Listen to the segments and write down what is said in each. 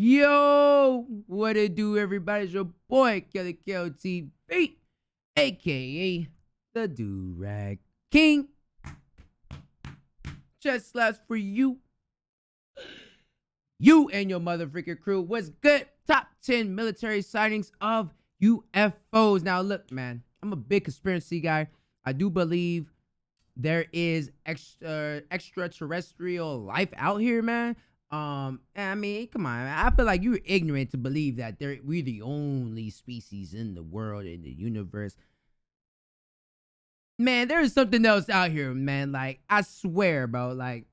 Yo, what it do, everybody? It's your boy, Kelly TV, aka the Do-Rag King. Chest slaps for you. You and your mother freaking crew. What's good? Top 10 military sightings of UFOs. Now, look, man, I'm a big conspiracy guy. I do believe there is extraterrestrial life out here, man. I mean, come on. I feel like you're ignorant to believe that we're the only species in the world, in the universe. Man, there is something else out here, man. Like, I swear, bro. Like,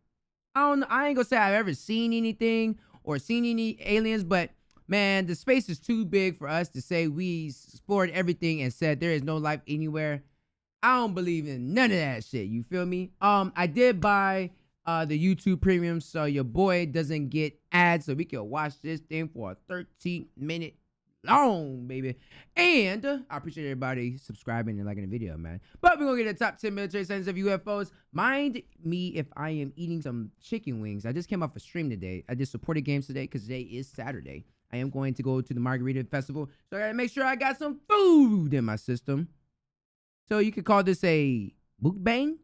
I ain't gonna say I've ever seen anything or seen any aliens, but man, the space is too big for us to say we explored everything and said there is no life anywhere. I don't believe in none of that shit. You feel me? I did buy the YouTube Premium, so your boy doesn't get ads, so we can watch this thing for a 13-minute long, baby. And I appreciate everybody subscribing and liking the video, man. But we're gonna get the top 10 military sightings of UFOs. Mind me if I am eating some chicken wings. I just came off a stream today. I did supported games today because today is Saturday. I am going to go to the Margarita Festival, so I gotta make sure I got some food in my system. So you could call this a mukbang.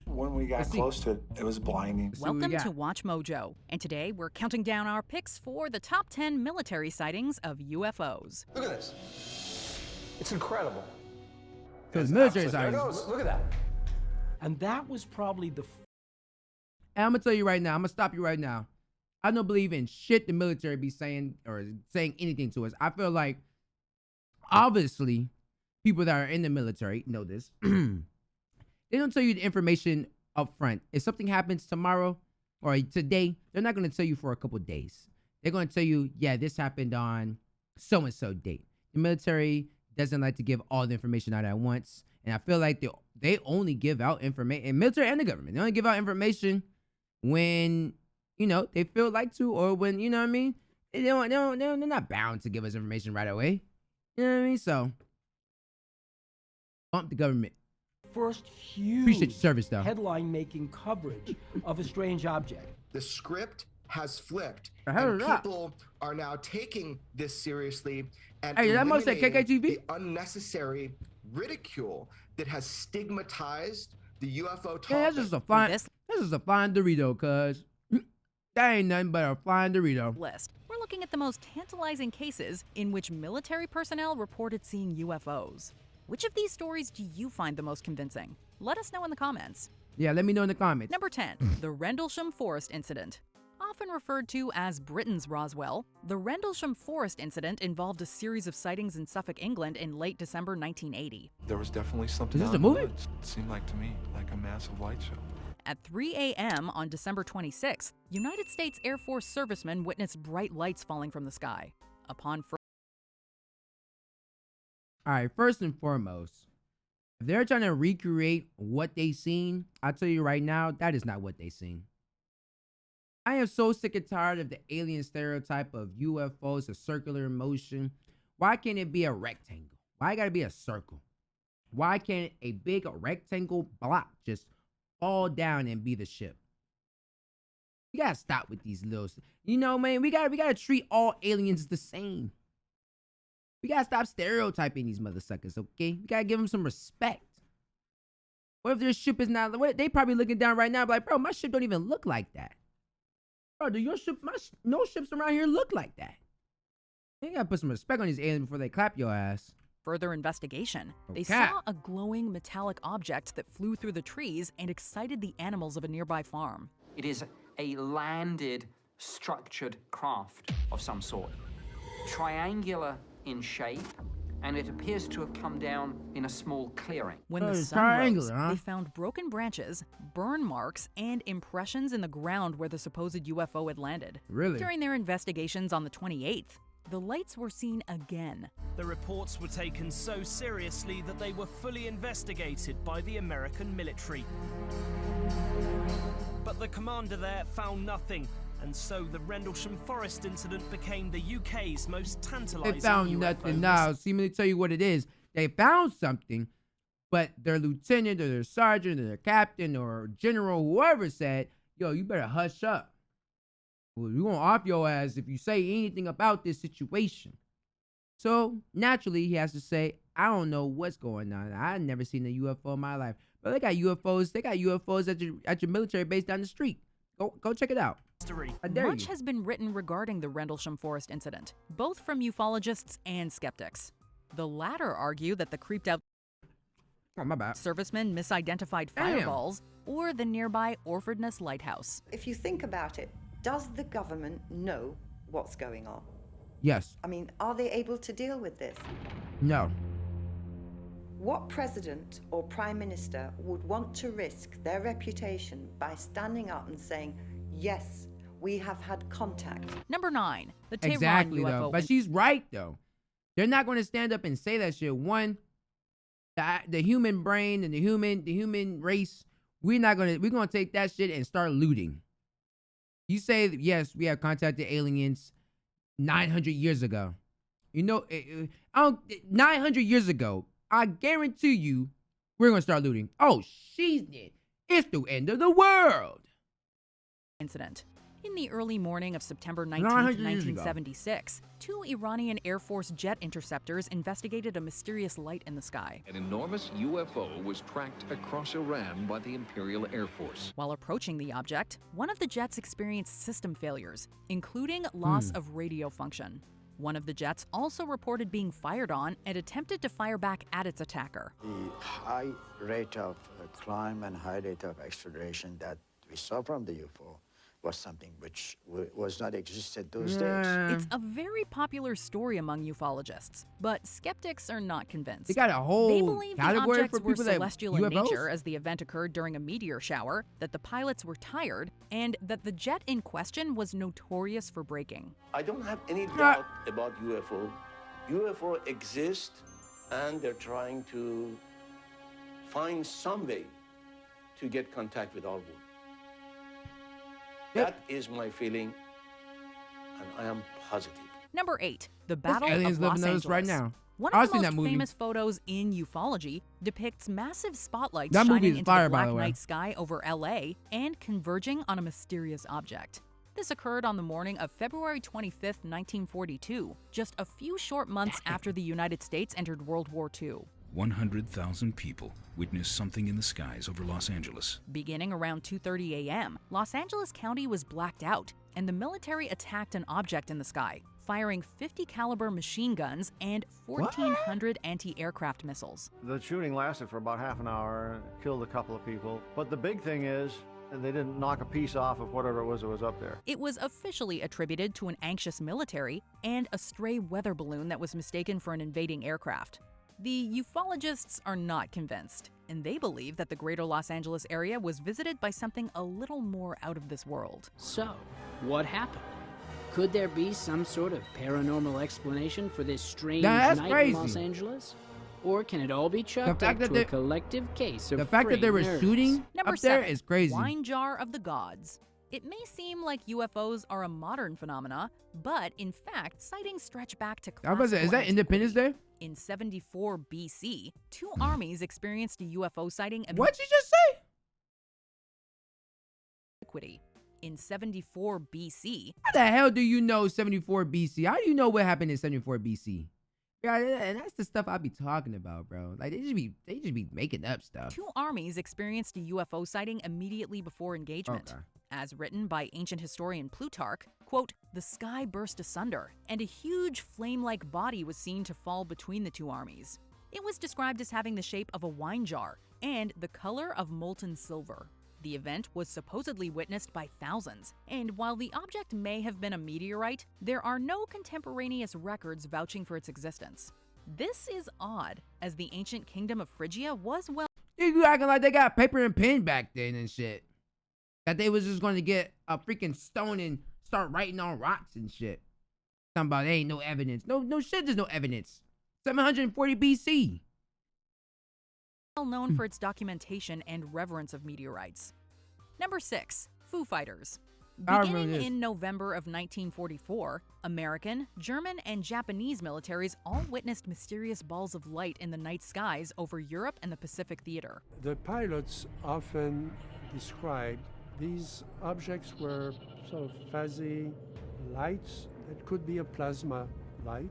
When we got close to it, it was blinding. Welcome to Watch Mojo, and today we're counting down our picks for the top 10 military sightings of UFOs. Look at this. It's incredible. Because military sightings. There it goes. Look at that. And that was probably the... And I'm going to tell you right now, I'm going to stop you right now. I don't believe in shit the military be saying or saying anything to us. I feel like, obviously, people that are in the military know this. They don't tell you the information up front. If something happens tomorrow or today, they're not going to tell you for a couple of days. They're going to tell you, yeah, this happened on so-and-so date. The military doesn't like to give all the information out at once. And I feel like they only give out information, and military and the government, they only give out information when, you know, they feel like to, or when, you know what I mean? They're not bound to give us information right away. You know what I mean? So, bump the government. First huge Appreciate your service, though. headline-making coverage of a strange object. The script has flipped, The hell and is that? people are now taking this seriously and Hey, that must say eliminating KKTV? the unnecessary ridicule that has stigmatized the UFO topic. Yeah, that's just a flying Dorito, cuz. That ain't nothing but a flying Dorito. List. We're looking at the most tantalizing cases in which military personnel reported seeing UFOs. Which of these stories do you find the most convincing? Let us know in the comments. Yeah, let me know in the comments. Number 10, the Rendlesham Forest Incident. Often referred to as Britain's Roswell, the Rendlesham Forest Incident involved a series of sightings in Suffolk, England in late December 1980. There was definitely something Is this out a in the movie? woods. It seemed like to me like a massive light show. At 3 a.m. on December 26th, United States Air Force servicemen witnessed bright lights falling from the sky. Upon All right, first and foremost, if they're trying to recreate what they seen, I'll tell you right now, that is not what they seen. I am so sick and tired of the alien stereotype of UFOs, a circular motion. Why can't it be a rectangle? Why gotta be a circle? Why can't a big rectangle block just fall down and be the ship? We gotta stop with these little, you know, man, we gotta treat all aliens the same. We gotta stop stereotyping these motherfuckers, okay? We gotta give them some respect. What if their ship is not, they probably looking down right now like, bro, my ship don't even look like that. Bro, do your ship, no ships around here look like that. You gotta put some respect on these aliens before they clap your ass. further investigation, they Okay. saw a glowing metallic object that flew through the trees and excited the animals of a nearby farm. It is a landed, structured craft of some sort. Triangular in shape, and it appears to have come down in a small clearing. When the it's sun rose, triangular, huh? they found broken branches, burn marks, and impressions in the ground where the supposed UFO had landed. Really? During their investigations on the 28th, the lights were seen again. The reports were taken so seriously that they were fully investigated by the American military. But the commander there found nothing, and so the Rendlesham Forest incident became the UK's most tantalizing They found UFO nothing. Now, see, let me tell you what it is. They found something, but their lieutenant or their sergeant or their captain or general, whoever said, yo, you better hush up. Well, we're gonna off your ass if you say anything about this situation. So naturally, he has to say, I don't know what's going on. I never seen a UFO in my life. But they got UFOs. They got UFOs at your military base down the street. Go check it out. I dare Much you. has been written regarding the Rendlesham Forest incident, both from ufologists and skeptics. The latter argue that the creeped out Oh, my bad. servicemen misidentified Damn. fireballs or the nearby Orfordness Lighthouse. If you think about it, does the government know what's going on? Yes. I mean, are they able to deal with this? No. What president or prime minister would want to risk their reputation by standing up and saying, yes, we have had contact? Number 9, the Tehran Exactly UFO though. But she's right though. They're not going to stand up and say that shit. One, the human brain and the human race, we're gonna take that shit and start looting. You say yes, we have contacted aliens 900 years ago. You know, 900 years ago, I guarantee you, we're gonna start looting. Oh, she's dead. It's the end of the world. incident. In the early morning of September 900 19, years ago. 1976, 2 Iranian Air Force jet interceptors investigated a mysterious light in the sky. An enormous UFO was tracked across Iran by the Imperial Air Force. While approaching the object, one of the jets experienced system failures, including loss of radio function. One of the jets also reported being fired on and attempted to fire back at its attacker. The high rate of climb and high rate of acceleration that we saw from the UFO was something which was not existed those days. It's a very popular story among ufologists, but skeptics are not convinced. They got a whole They believe the category objects for were people that celestial in UFOs? nature as the event occurred during a meteor shower, that the pilots were tired, and that the jet in question was notorious for braking. I don't have any doubt about UFO. UFO exist, and they're trying to find some way to get contact with our world. Yep. That is my feeling, and I am positive. Number 8, the There's Battle aliens of living Los on us Angeles. right now. One I've of the seen most that movie. famous photos in ufology depicts massive spotlights That movie shining is into fire, the by black the way. night sky over LA and converging on a mysterious object. This occurred on the morning of February 25, 1942, just a few short months after the United States entered World War II. 100,000 people witnessed something in the skies over Los Angeles. Beginning around 2:30 a.m., Los Angeles County was blacked out, and the military attacked an object in the sky, firing 50 caliber machine guns and 1,400 anti-aircraft missiles. The shooting lasted for about half an hour, killed a couple of people. But the big thing is, they didn't knock a piece off of whatever it was that was up there. It was officially attributed to an anxious military and a stray weather balloon that was mistaken for an invading aircraft. The ufologists are not convinced, and they believe that the greater Los Angeles area was visited by something a little more out of this world. So, what happened? Could there be some sort of paranormal explanation for this strange That's night crazy. in Los Angeles? Or can it all be chalked fact up that to they- a collective case of The fact that they were frayed nerves? shooting Number up there 7, is crazy. Wine jar of the gods. It may seem like UFOs are a modern phenomena, but in fact, sightings stretch back to I was about to say, is classical that Independence Day? In 74 BC, 2 armies experienced a UFO sighting What'd you just say? antiquity. In 74 BC, How the hell do you know 74 BC? How do you know what happened in 74 BC? Yeah, and that's the stuff I be talking about, bro. Like they just be making up stuff. 2 armies experienced a UFO sighting immediately before engagement. Okay. As written by ancient historian Plutarch, quote, "The sky burst asunder, and a huge flame-like body was seen to fall between the 2 armies. It was described as having the shape of a wine jar and the color of molten silver." The event was supposedly witnessed by thousands, and while the object may have been a meteorite, there are no contemporaneous records vouching for its existence. This is odd, as the ancient kingdom of Phrygia was well You acting like they got paper and pen back then and shit. That they was just going to get a freaking stone and start writing on rocks and shit. Talking about there ain't no evidence. No shit, there's no evidence. 740 BC. known for its documentation and reverence of meteorites. Number 6, Foo Fighters. I remember Beginning this. in November of 1944, American, German, and Japanese militaries all witnessed mysterious balls of light in the night skies over Europe and the Pacific theater. The pilots often described These objects were sort of fuzzy lights that could be a plasma light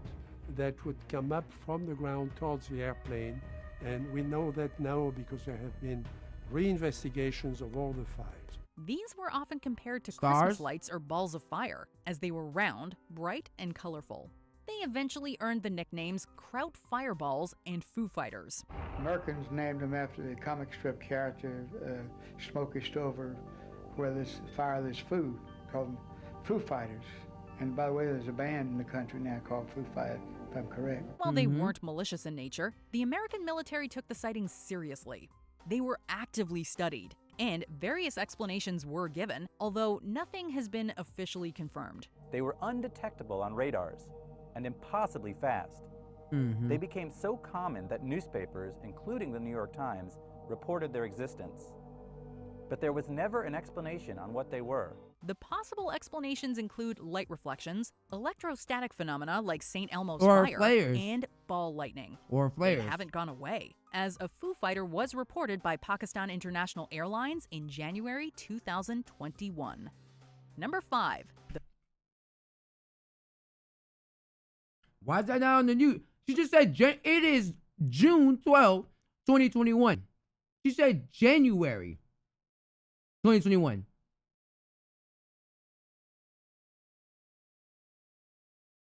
that would come up from the ground towards the airplane. And we know that now because there have been reinvestigations of all the files. These were often compared to Stars? Christmas lights or balls of fire, as they were round, bright, and colorful. They eventually earned the nicknames Kraut Fireballs and Foo Fighters. Americans named them after the comic strip character Smokey Stover, where there's fire, there's food, called them Foo Fighters. And by the way, there's a band in the country now called Foo Fighters, if I'm correct. While they weren't malicious in nature, the American military took the sightings seriously. They were actively studied, and various explanations were given, although nothing has been officially confirmed. They were undetectable on radars and impossibly fast. They became so common that newspapers, including the New York Times, reported their existence. But there was never an explanation on what they were. The possible explanations include light reflections, electrostatic phenomena like St. Elmo's Or fire, flares. and ball lightning. Or flares. They haven't gone away, as a Foo Fighter was reported by Pakistan International Airlines in January 2021. Number 5. Why is that not on the news? She just said it is June 12, 2021. She said January 2021.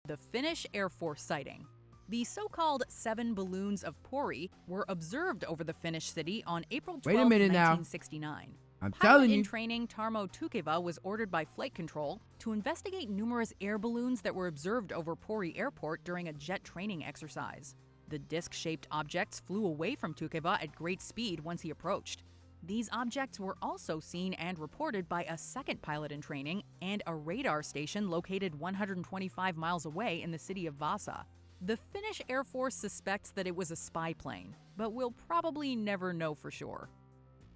The Finnish Air Force sighting. The so-called 7 balloons of Pori were observed over the Finnish city on April 12, Wait a minute now. 1969. I'm Pilot telling in you. training Tarmo Tukeva was ordered by flight control to investigate numerous air balloons that were observed over Pori Airport during a jet training exercise. The disc-shaped objects flew away from Tukeva at great speed once he approached. These objects were also seen and reported by a second pilot in training and a radar station located 125 miles away in the city of Vasa. The Finnish Air Force suspects that it was a spy plane, but we'll probably never know for sure.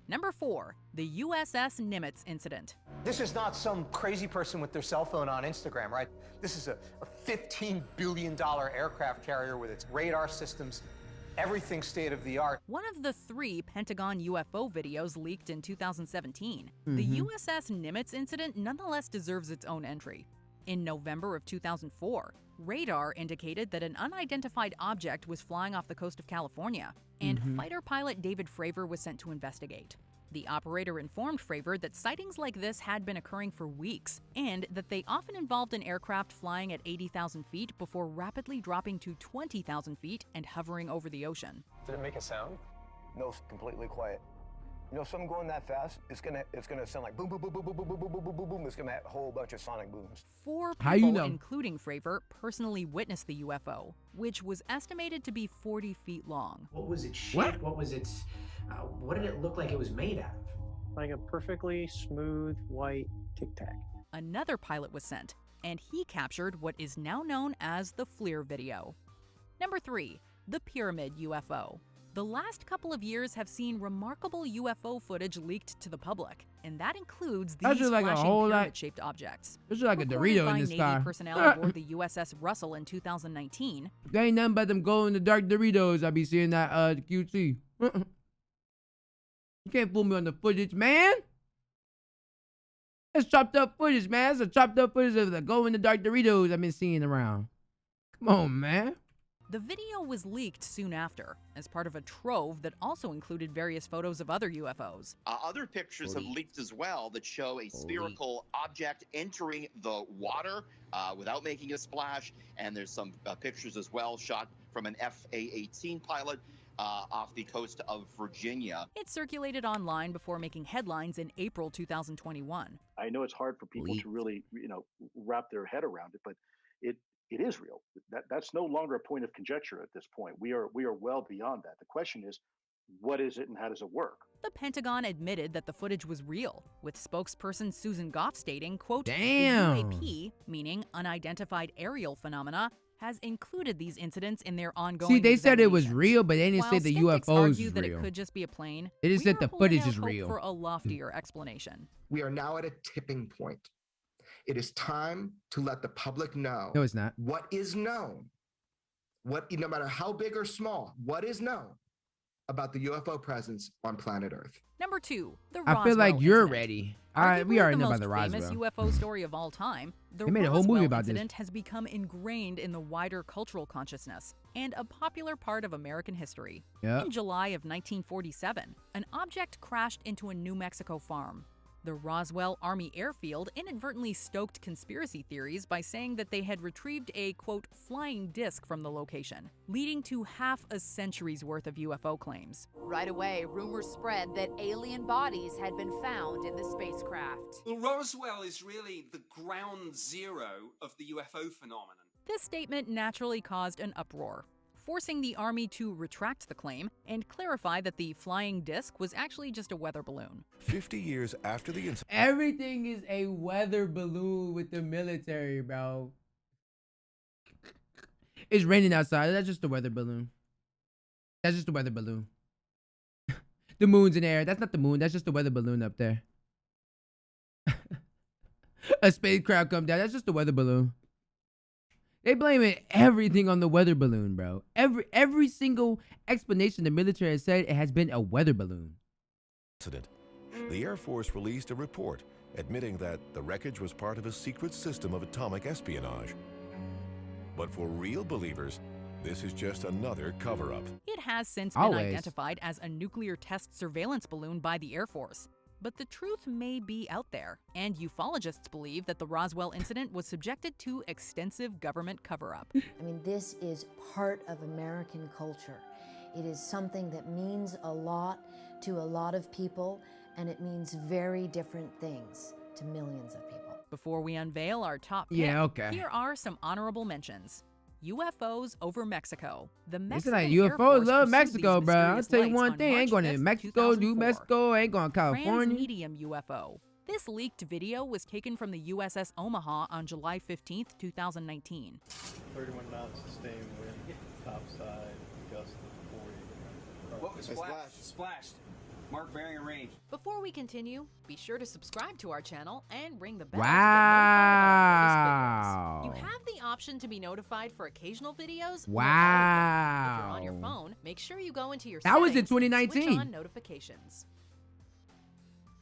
Number 4, the USS Nimitz incident. This is not some crazy person with their cell phone on Instagram, right? This is a $15 billion aircraft carrier with its radar systems, everything state-of-the-art. One of the 3 Pentagon UFO videos leaked in 2017, the USS Nimitz incident nonetheless deserves its own entry. In November of 2004, radar indicated that an unidentified object was flying off the coast of California, and fighter pilot David Fravor was sent to investigate. The operator informed Fravor that sightings like this had been occurring for weeks, and that they often involved an aircraft flying at 80,000 feet before rapidly dropping to 20,000 feet and hovering over the ocean. Did it make a sound? No, it's completely quiet. You know, something going that fast, it's gonna sound like boom, boom, boom, boom, boom, boom, boom, boom, boom, boom, boom. It's gonna have a whole bunch of sonic booms. 4 How people, you know? including Fravor, personally witnessed the UFO, which was estimated to be 40 feet long. What was it shaped? What was its, what did it look like it was made out of? Like a perfectly smooth white Tic Tac. Another pilot was sent, and he captured what is now known as the FLIR video. Number 3, the Pyramid UFO. The last couple of years have seen remarkable UFO footage leaked to the public, and that includes these That's just like a flashing whole lot- pyramid-shaped objects. This is like a Reported Dorito by in the Navy sky. personnel aboard the USS Russell in 2019, There ain't nothing but them glow in the dark Doritos. I be seeing that QT. You can't fool me on the footage, man. That's chopped up footage, man. That's a chopped up footage of the glow in the dark Doritos I've been seeing around. Come on, man. The video was leaked soon after, as part of a trove that also included various photos of other UFOs. Other pictures have leaked as well that show a spherical object entering the water without making a splash. And there's some pictures as well shot from an FA-18 pilot off the coast of Virginia. It circulated online before making headlines in April 2021. I know it's hard for people to really, wrap their head around it, but it is real. That's no longer a point of conjecture at this point. We are well beyond that. The question is, what is it and how does it work? The Pentagon admitted that the footage was real, with spokesperson Susan Goff stating, quote, Damn. "The UAP, meaning unidentified aerial phenomena, has included these incidents in their ongoing See, they said it was examinations." real, but they didn't While say the skeptics UFOs argue was that real. it could just be a plane, They just we said are the footage holding is out hope real. for a loftier explanation. We are now at a tipping point. It is time to let the public know No, it's not. what is known. No matter how big or small, what is known about the UFO presence on planet Earth. Number 2, the I Roswell feel like you're incident. ready. Arguably We already the know about most the famous Roswell. UFO story of all time, the They made a Roswell whole movie about this. incident has become ingrained in the wider cultural consciousness and a popular part of American history. Yep. In July of 1947, an object crashed into a New Mexico farm. The Roswell Army Airfield inadvertently stoked conspiracy theories by saying that they had retrieved a, quote, flying disc from the location, leading to half a century's worth of UFO claims. Right away, rumors spread that alien bodies had been found in the spacecraft. Well, Roswell is really the ground zero of the UFO phenomenon. This statement naturally caused an uproar, forcing the Army to retract the claim and clarify that the flying disc was actually just a weather balloon. 50 years after the incident. Everything is a weather balloon with the military, bro. It's raining outside. That's just a weather balloon. That's just a weather balloon. The moon's in the air. That's not the moon. That's just a weather balloon up there. A spacecraft come down. That's just a weather balloon. They blaming everything on the weather balloon, bro. Every single explanation the military has said it has been a weather balloon. The Air Force released a report admitting that the wreckage was part of a secret system of atomic espionage. But for real believers, this is just another cover-up. It has since been identified as a nuclear test surveillance balloon by the Air Force. But the truth may be out there, and ufologists believe that the Roswell incident was subjected to extensive government cover-up. I mean, this is part of American culture. It is something that means a lot to a lot of people, and it means very different things to millions of people. Before we unveil our top pick, here are some honorable mentions. UFOs over Mexico. The Mexican like Air UFOs Force love pursued Mexico, these bro. I'll mysterious tell you lights one on thing. I ain't March going to 5th, Mexico, New 2004. Mexico. I ain't going to California. Transmedium UFO. This leaked video was taken from the USS Omaha on July 15th, 2019. 31 knots, sustained wind, topside, gust of 40. What? Splashed. Mark bearing and range. Before we continue, be sure to subscribe to our channel and ring the bell Wow. to get notified of our latest videos. You have the option to be notified for occasional videos. Wow. If you're on your phone, make sure you go into your That was in settings and 2019. switch on notifications.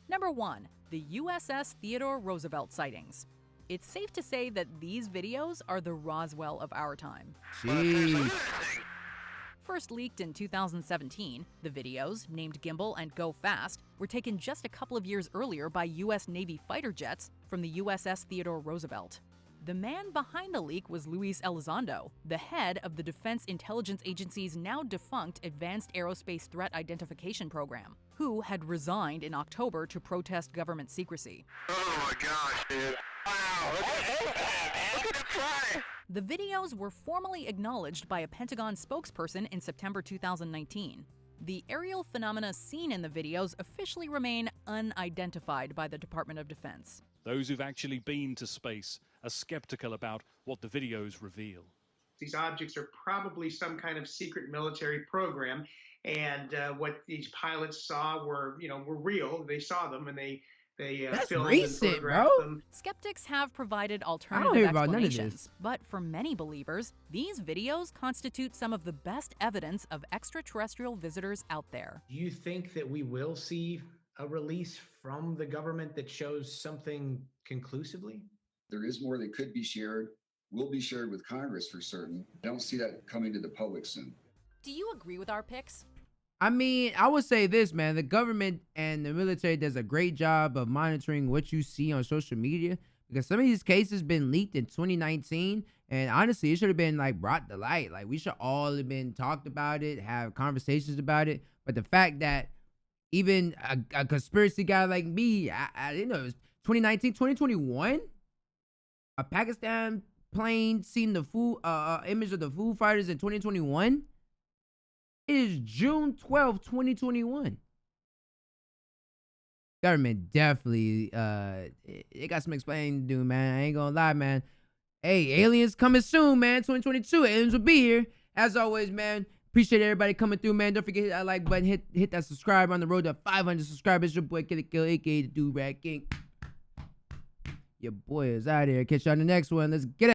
Number 1. The USS Theodore Roosevelt sightings. It's safe to say that these videos are the Roswell of our time. Jeez. First leaked in 2017, the videos, named Gimbal and Go Fast, were taken just a couple of years earlier by U.S. Navy fighter jets from the USS Theodore Roosevelt. The man behind the leak was Luis Elizondo, the head of the Defense Intelligence Agency's now defunct Advanced Aerospace Threat Identification Program, who had resigned in October to protest government secrecy. Oh my gosh, dude. Wow, look at it fly. The videos were formally acknowledged by a Pentagon spokesperson in September 2019. The aerial phenomena seen in the videos officially remain unidentified by the Department of Defense. Those who've actually been to space are skeptical about what the videos reveal. These objects are probably some kind of secret military program, and what these pilots saw were real. They saw them, and they That's filmed recent, and photographed bro. them. Skeptics have provided hear alternative about none of explanations, this. but for many believers, these videos constitute some of the best evidence of extraterrestrial visitors out there. Do you think that we will see a release from the government that shows something conclusively? There is more that could be shared, will be shared with Congress for certain. I don't see that coming to the public soon. Do you agree with our picks? I mean, I would say this, man. The government and the military does a great job of monitoring what you see on social media, because some of these cases been leaked in 2019, and honestly, it should have been like brought to light. Like, we should all have been talked about it, have conversations about it. But the fact that even a conspiracy guy like me, I didn't know it was 2019, 2021, a Pakistan plane seen the image of the Foo Fighters in 2021. It is June 12th, 2021. Government definitely, it got some explaining to do, man. I ain't gonna lie, man. Hey, aliens coming soon, man. 2022, aliens will be here. As always, man, appreciate everybody coming through, man. Don't forget to hit that like button, hit that subscribe on the road to 500 subscribers. Your boy, Killer Kill, a.k.a. the Dude Rat King. Your boy is out here. Catch you on the next one. Let's get it.